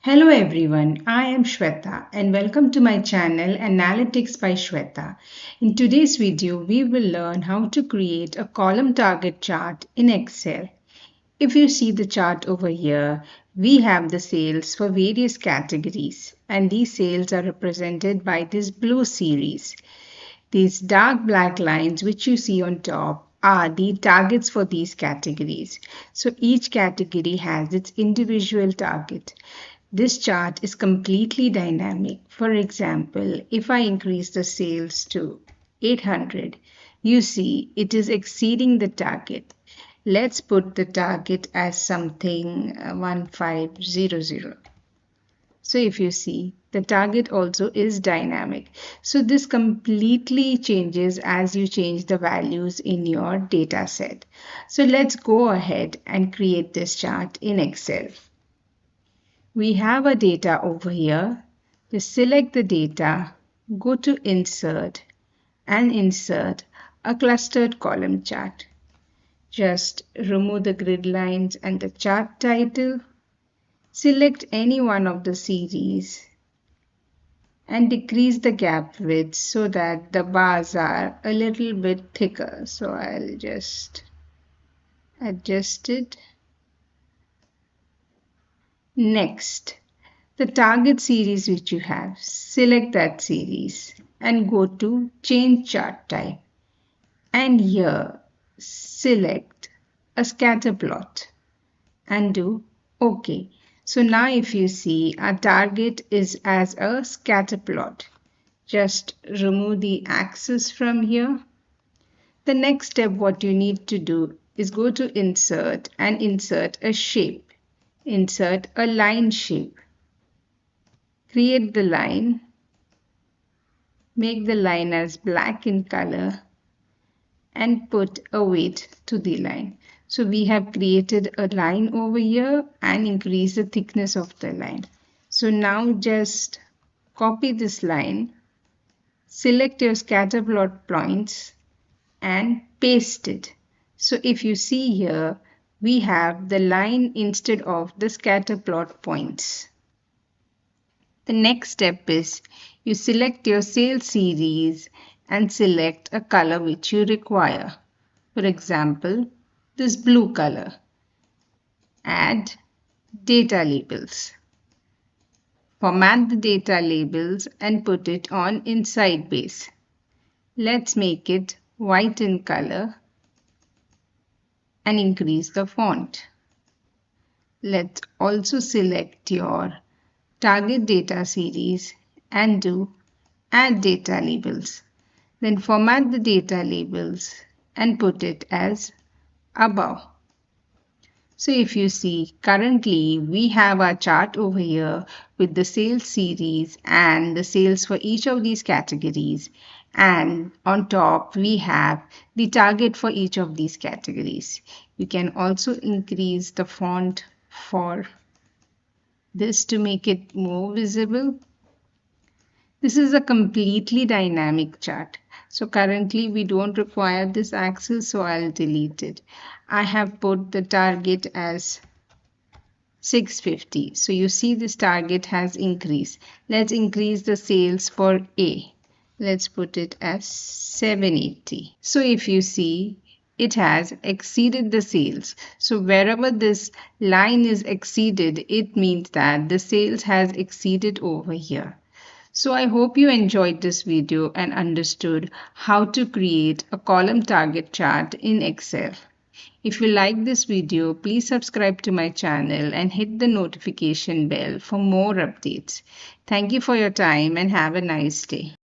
Hello everyone, I am Shweta and welcome to my channel Analytics by Shweta. In today's video, we will learn how to create a column target chart in Excel. If you see the chart over here, we have the sales for various categories and these sales are represented by this blue series. These dark black lines which you see on top are the targets for these categories. So each category has its individual target. This chart is completely dynamic. For example, if I increase the sales to 800, you see it is exceeding the target. Let's put the target as something 1500. So if you see, the target also is dynamic. So this completely changes as you change the values in your data set. So let's go ahead and create this chart in Excel. We have a data over here. Just select the data, go to Insert and insert a clustered column chart. Just remove the grid lines and the chart title. Select any one of the series and decrease the gap width so that the bars are a little bit thicker. So I'll just adjust it. Next, the target series which you have, select that series and go to change chart type and here select a scatter plot and do OK. So now if you see, our target is as a scatter plot. Just remove the axis from here. The next step what you need to do is go to insert and insert a shape. Insert a line shape. Create the line. Make the line as black in color and put a weight to the line. So we have created a line over here and increase the thickness of the line. So now just copy this line, select your scatter plot points and paste it. So if you see here, we have the line instead of the scatter plot points. The next step is you select your sales series and select a color which you require. For example, this blue color. Add data labels. Format the data labels and put it on inside base. Let's make it white in color and increase the font. Let's also select your target data series and do add data labels. Then format the data labels and put it as above. So if you see, currently we have our chart over here with the sales series and the sales for each of these categories, and on top we have the target for each of these categories. You can also increase the font for this to make it more visible. This is a completely dynamic chart. So currently we don't require this axis, so I'll delete it. I have put the target as 650. So you see this target has increased. Let's increase the sales for A. Let's put it as 780. So if you see, it has exceeded the sales. So wherever this line is exceeded, it means that the sales has exceeded over here. So I hope you enjoyed this video and understood how to create a column target chart in Excel. If you like this video, please subscribe to my channel and hit the notification bell for more updates. Thank you for your time and have a nice day.